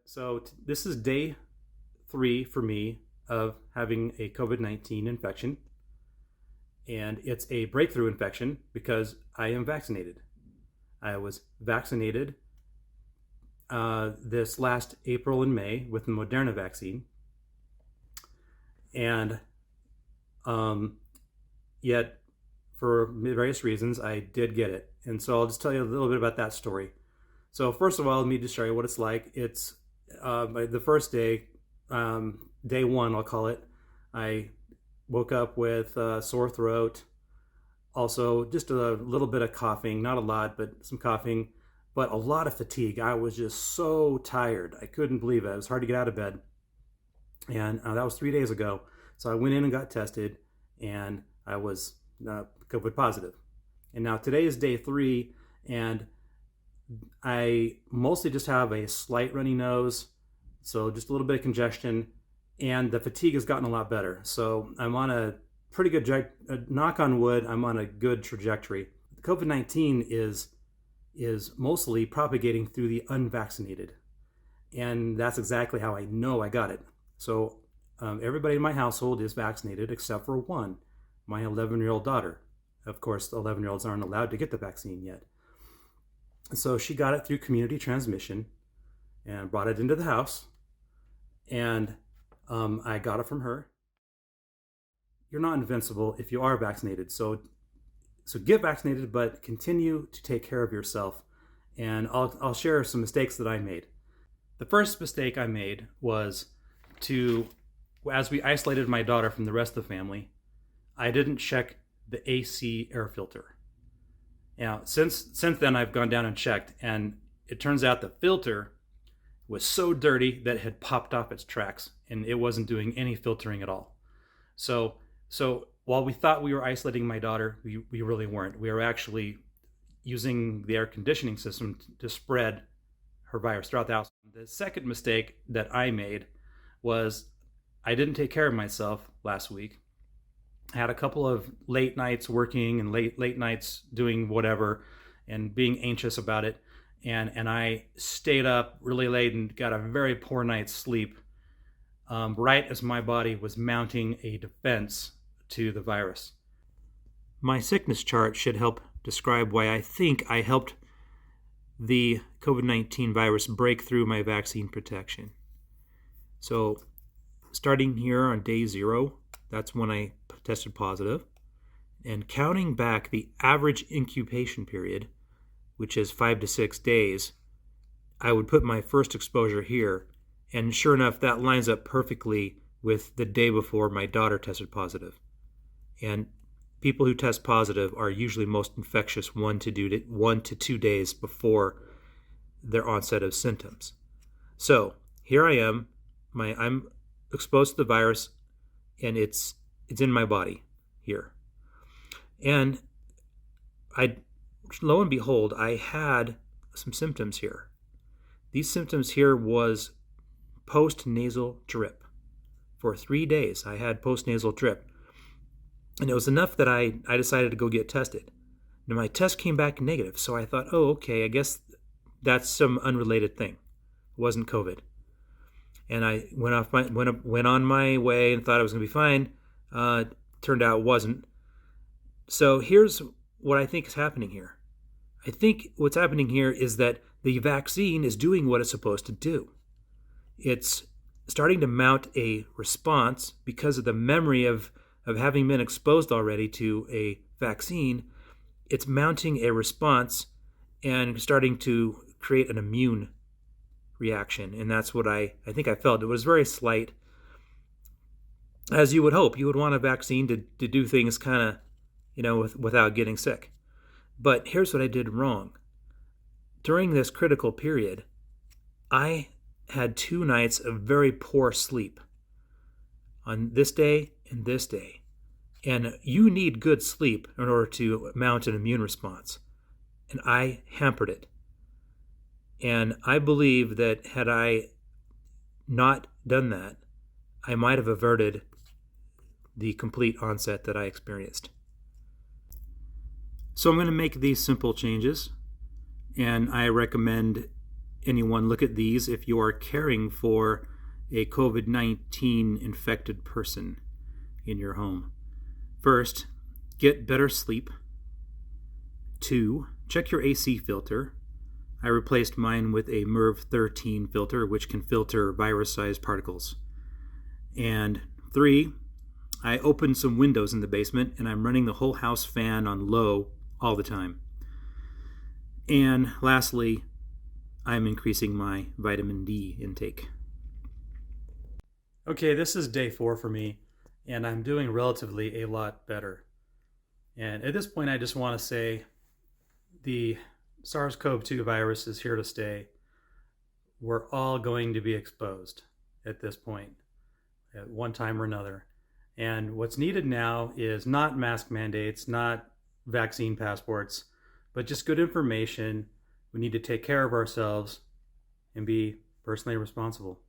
So this is day 3 for me of having a COVID-19 infection. And it's a breakthrough infection because I am vaccinated. I was vaccinated this last April and May with the Moderna vaccine. And yet, for various reasons, I did get it. And so I'll just tell you a little bit about that story. So first of all, let me just show you what it's like. It's the first day, day 1, I'll call it. I woke up with a sore throat, also just a little bit of coughing, not a lot, but some coughing, but a lot of fatigue. I was just so tired. I couldn't believe it. It was hard to get out of bed. And that was 3 days ago. So I went in and got tested, and I was COVID positive. And now today is day 3, and I mostly just have a slight runny nose, so just a little bit of congestion, and the fatigue has gotten a lot better. So I'm on a pretty good, knock on wood, I'm on a good trajectory. COVID-19 is mostly propagating through the unvaccinated, and that's exactly how I know I got it. So everybody in my household is vaccinated except for one, my 11-year-old daughter. Of course, the 11-year-olds aren't allowed to get the vaccine yet. So she got it through community transmission and brought it into the house, and I got it from her. You're not invincible if you are vaccinated, so get vaccinated, but continue to take care of yourself. And I'll share some mistakes that I made. The first mistake I made was as we isolated my daughter from the rest of the family, I didn't check the AC air filter. Now, since then, I've gone down and checked, and it turns out the filter was so dirty that it had popped off its tracks, and it wasn't doing any filtering at all. So while we thought we were isolating my daughter, we really weren't. We were actually using the air conditioning system to spread her virus throughout the house. The second mistake that I made was I didn't take care of myself last week. I had a couple of late nights working and late nights doing whatever and being anxious about it. And I stayed up really late and got a very poor night's sleep right as my body was mounting a defense to the virus. My sickness chart should help describe why I think I helped the COVID-19 virus break through my vaccine protection. So starting here on day 0, that's when I tested positive, and counting back the average incubation period, which is 5 to 6 days, I would put my first exposure here, and sure enough, that lines up perfectly with the day before my daughter tested positive. And people who test positive are usually most infectious 1 to 2 days before their onset of symptoms. So here I am, I'm exposed to the virus, and it's in my body here. And lo and behold, I had some symptoms here. These symptoms here was post-nasal drip. For 3 days, I had post-nasal drip. And it was enough that I decided to go get tested. Now, my test came back negative, so I thought, oh, okay, I guess that's some unrelated thing. It wasn't COVID. And I went on my way and thought I was going to be fine. Turned out it wasn't. So here's what I think is happening here. I think what's happening here is that the vaccine is doing what it's supposed to do. It's starting to mount a response because of the memory of having been exposed already to a vaccine. It's mounting a response and starting to create an immune reaction. And that's what I think I felt. It was very slight. As you would hope, you would want a vaccine to do things kind of, without getting sick. But here's what I did wrong. During this critical period, I had 2 nights of very poor sleep on this day and this day. And you need good sleep in order to mount an immune response. And I hampered it. And I believe that had I not done that, I might have averted the complete onset that I experienced. So I'm going to make these simple changes, and I recommend anyone look at these if you are caring for a COVID-19 infected person in your home. First, get better sleep. 2, check your AC filter. I replaced mine with a MERV 13 filter, which can filter virus-sized particles. And 3, I opened some windows in the basement and I'm running the whole house fan on low all the time. And lastly, I'm increasing my vitamin D intake. Okay, this is day 4 for me, and I'm doing relatively a lot better. And at this point, I just want to say the SARS-CoV-2 virus is here to stay. We're all going to be exposed at this point, at one time or another. And what's needed now is not mask mandates, not vaccine passports, but just good information. We need to take care of ourselves and be personally responsible.